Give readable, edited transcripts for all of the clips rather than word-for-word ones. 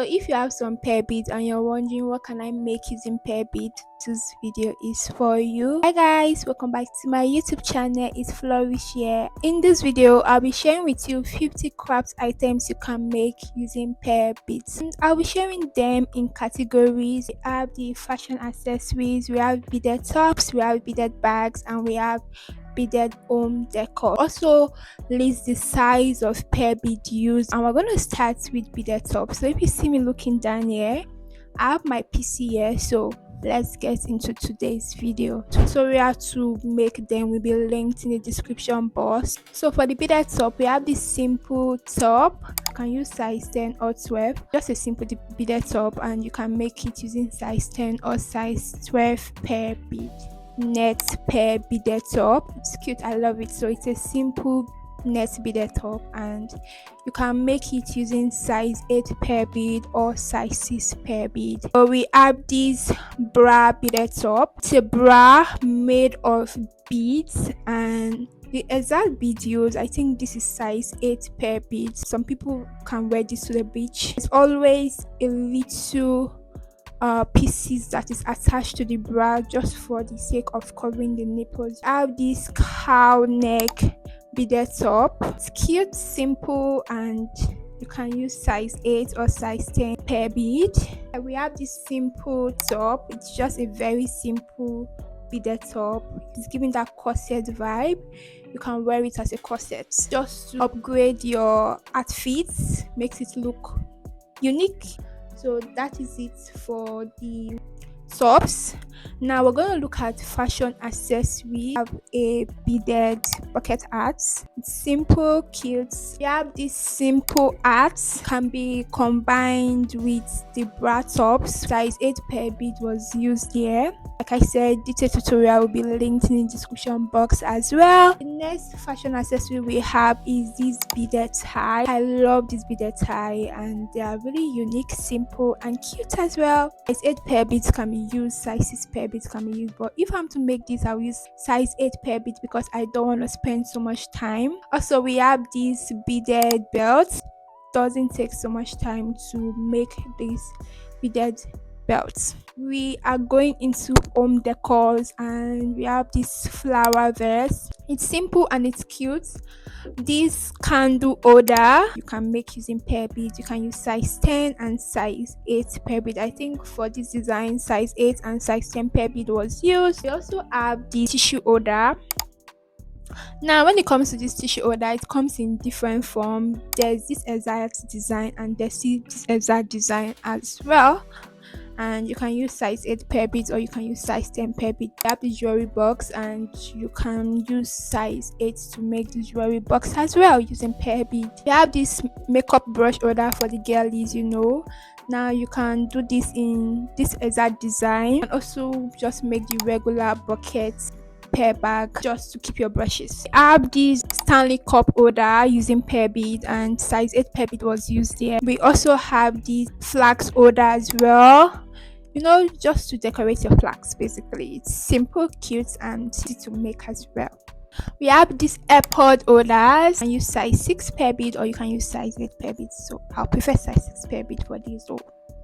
So if you have some pear beads and you're wondering what can I make using pear bead, this video is for you. Hi guys, welcome back to my YouTube channel. It's Flourish here. In this video I'll be sharing with you 50 craft items you can make using pear beads, and I'll be sharing them in categories. We have the fashion accessories, we have beaded tops, we have beaded bags, and we have beaded home decor. Also list the size of pear bead used, and we're going to start with beaded top. So if you see me looking down here, I have my PC here, so let's get into today's video. Tutorial to make them will be linked in the description box. So for the beaded top, we have this simple top. You can use size 10 or 12, just a simple beaded top, and you can make it using size 10 or size 12 pear bead. Net pear beaded top, it's cute, I love it. So it's a simple net beaded top, and you can make it using size 8 pear bead or size 6 pear bead. So we have this bra beaded top. It's a bra made of beads, and the exact bead used, I think this is size 8 pear beads. Some people can wear this to the beach. It's always a little pieces that is attached to the bra just for the sake of covering the nipples. I have this cow neck beaded top. It's cute, simple, and you can use size 8 or size 10 pear bead. We have this simple top. It's just a very simple beaded top. It's giving that corset vibe. You can wear it as a corset just to upgrade your outfits, makes it look unique. So that is it for the tops. Now we're going to look at fashion accessories. We have a beaded bucket hat. It's simple, cute. We have this simple hat, can be combined with the bra tops. Size 8 pear bead was used here. Like I said, detailed tutorial will be linked in the description box as well. The next fashion accessory we have is this beaded tie. I love this beaded tie, and they are really unique, simple, and cute as well. Size 8 pear beads can be used, size 6 pear beads can be used, but if I'm to make this, I'll use size 8 pear beads because I don't want to spend so much time. Also, we have this beaded belt. Doesn't take so much time to make this beaded belts. We are going into home decors, and we have this flower vase. It's simple and it's cute. This candle holder you can make using pear bead. You can use size 10 and size 8 pear bead. I think for this design size 8 and size 10 pear bead was used. We also have the tissue holder. Now when it comes to this tissue holder, it comes in different form. There's this exact design and there's this exact design as well, and you can use size 8 pear beads or you can use size 10 pear bead. You have the jewelry box, and you can use size 8 to make the jewelry box as well using pear bead. You have this makeup brush holder for the girlies, now you can do this in this exact design, and also just make the regular bucket pear bag just to keep your brushes. I have this Stanley cup holder using pear bead, and size 8 pear bead was used there. We also have this flax holder as well, just to decorate your flags. Basically, it's simple, cute, and easy to make as well. We have these AirPod holders. You can use size 6 pear bead or you can use size 8 pear bead, so I'll prefer size 6 pear bead for these though.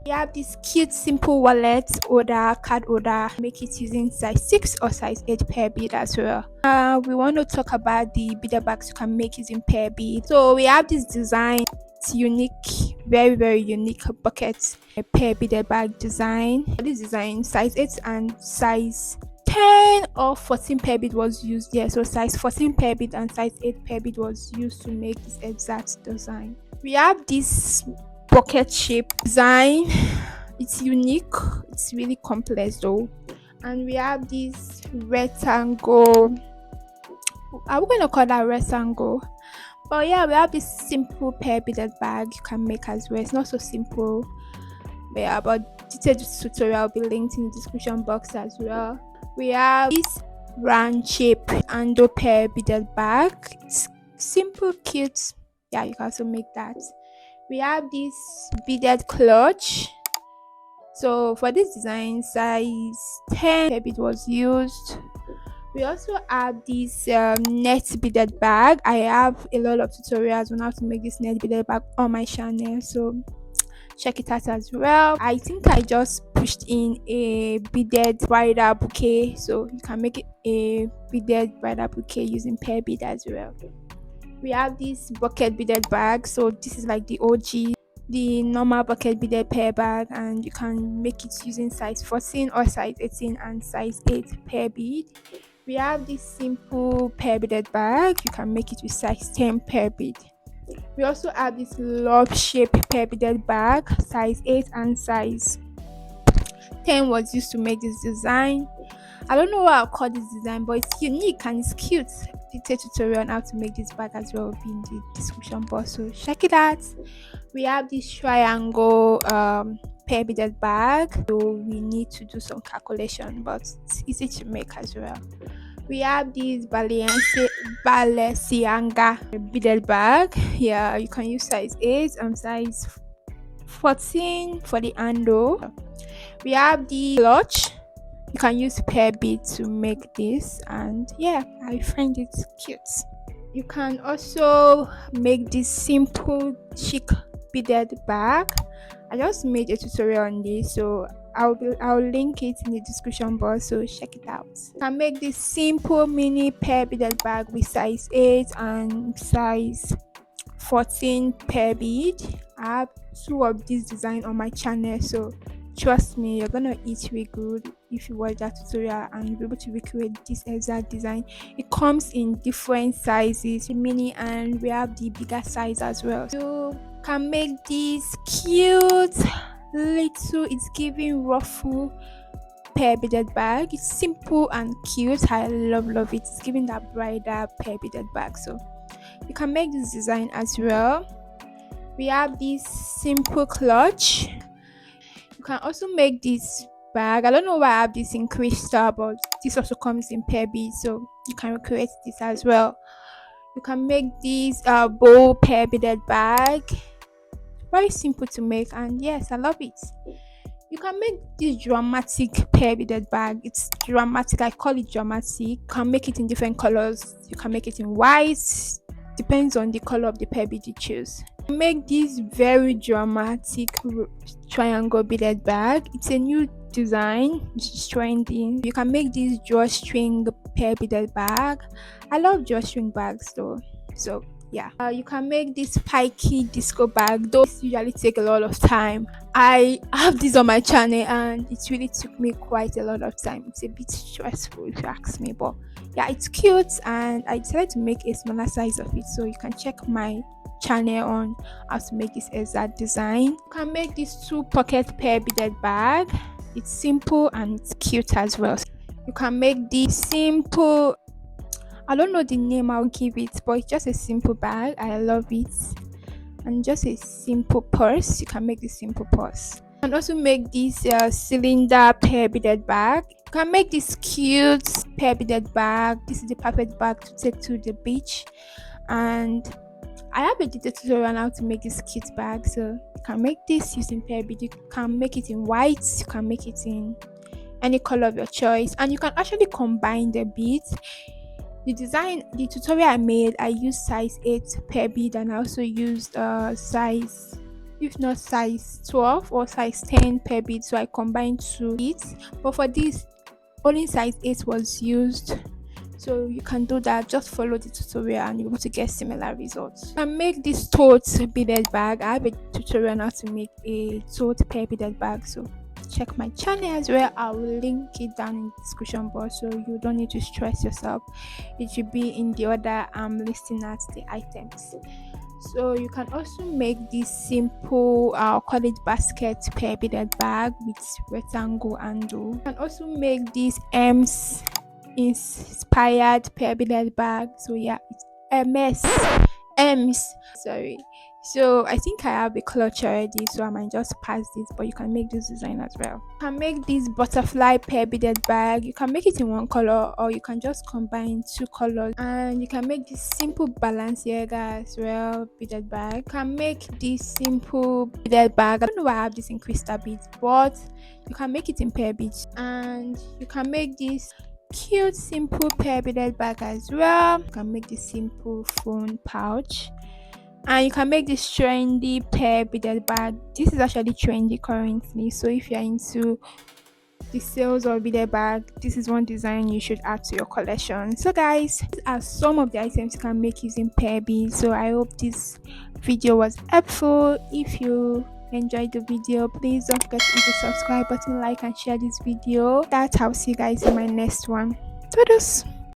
We have this cute simple wallet holder, card holder. Make it using size 6 or size 8 pear bead as well. We want to talk about the beaded bags you can make using pear bead. So we have this design. It's unique, very very unique bucket, a pear beaded bag design. For this design, size 8 and size 10 or 14 pear bead was used here. So size 14 pear bead and size 8 pear bead was used to make this exact design. We have this bucket shape design. It's unique, it's really complex though. And we have this rectangle. Are we going to call that rectangle? But yeah, we have this simple pear beaded bag you can make as well. It's not so simple, but yeah, but detailed tutorial will be linked in the description box as well. We have this round shape and pear beaded bag. It's simple, cute. Yeah, you can also make that. We have this beaded clutch. So for this design, size 10 pear bead was used. We also have this net beaded bag. I have a lot of tutorials on how to make this net beaded bag on my channel, so check it out as well. I think I just pushed in a beaded bridal bouquet, so you can make it a beaded bridal bouquet using pear bead as well. We have this bucket beaded bag, so this is like the OG, the normal bucket beaded pear bag, and you can make it using size 14 or size 18 and size 8 pear bead. We have this simple pear beaded bag, you can make it with size 10 pear bead. We also have this love shape pear beaded bag, size 8 and size 10 was used to make this design. I don't know what I'll call this design, but it's unique and it's cute. Detailed tutorial on how to make this bag as well will be in the description box, so check it out. We have this triangle pear beaded bag, so we need to do some calculation, but it's easy to make as well. We have this Balenciaga beaded bag. Yeah, you can use size 8 and size 14 for the handle. We have the clutch. You can use pear bead to make this, and yeah, I find it cute. You can also make this simple chic beaded bag. I just made a tutorial on this, so I'll link it in the description box, so check it out. You can make this simple mini pear beaded bag with size 8 and size 14 pear bead. I have 2 of these designs on my channel, so trust me, you're gonna eat really good if you watch that tutorial and you'll be able to recreate this exact design. It comes in different sizes, mini, and we have the bigger size as well. You can make this cute little, it's giving ruffle pear beaded bag. It's simple and cute. I love it. It's giving that bridal pear beaded bag, so you can make this design as well. We have this simple clutch. You can also make this bag. I don't know why I have this in crystal, but this also comes in pear bead, so you can recreate this as well. You can make this bow pear beaded bag. Very simple to make, and yes, I love it. You can make this dramatic pear beaded bag. It's dramatic, I call it dramatic. You can make it in different colors. You can make it in white, depends on the color of the pear bead you choose. Make this very dramatic triangle beaded bag. It's a new design, it's trending. You can make this drawstring pear beaded bag. I love drawstring bags though, so yeah. You can make this spiky disco bag. Those usually take a lot of time. I have this on my channel and it really took me quite a lot of time. It's a bit stressful if you ask me, but yeah, it's cute, and I decided to make a smaller size of it, so you can check my channel on how to make this exact design. You can make this 2 pocket pear beaded bag. It's simple and it's cute as well. You can make this simple, I don't know the name I'll give it, but it's just a simple bag. I love it. And just a simple purse. You can make this simple purse. You can also make this cylinder pear beaded bag. You can make this cute pear beaded bag. This is the perfect bag to take to the beach. And I have a detailed tutorial on how to make this cute bag, so you can make this using pear bead. You can make it in white, you can make it in any color of your choice, and you can actually combine the beads. The tutorial I made, I used size 8 pear bead, and I also used size, if not size 12 or size 10 pear bead, so I combined 2 beads. But for this, only size 8 was used, so you can do that. Just follow the tutorial and you're able to get similar results. You can make this tote beaded bag. I have a tutorial on how to make a tote pear beaded bag, so check my channel as well. I will link it down in the description box, so you don't need to stress yourself. It should be in the order I'm listing out the items. So you can also make this simple call it basket pear beaded bag with rectangle handle. You can also make this M's inspired pear beaded bag. So yeah, it's M's, sorry. So I think I have a clutch already, so I might just pass this, but you can make this design as well. You can make this butterfly pear beaded bag. You can make it in one color, or you can just combine 2 colors. And you can make this simple Balenciaga as well beaded bag. You can make this simple beaded bag. I don't know why I have this in crystal beads, but you can make it in pear beads. And you can make this cute simple pear beaded bag as well. You can make this simple phone pouch. And you can make this trendy pear beaded bag. This is actually trendy currently, so if you're into the sales or beaded bag, this is one design you should add to your collection. So guys, these are some of the items you can make using pear beads. So I hope this video was helpful. If you enjoyed the video, please don't forget to hit the subscribe button, like and share this video. I'll see you guys in my next one. Toodles.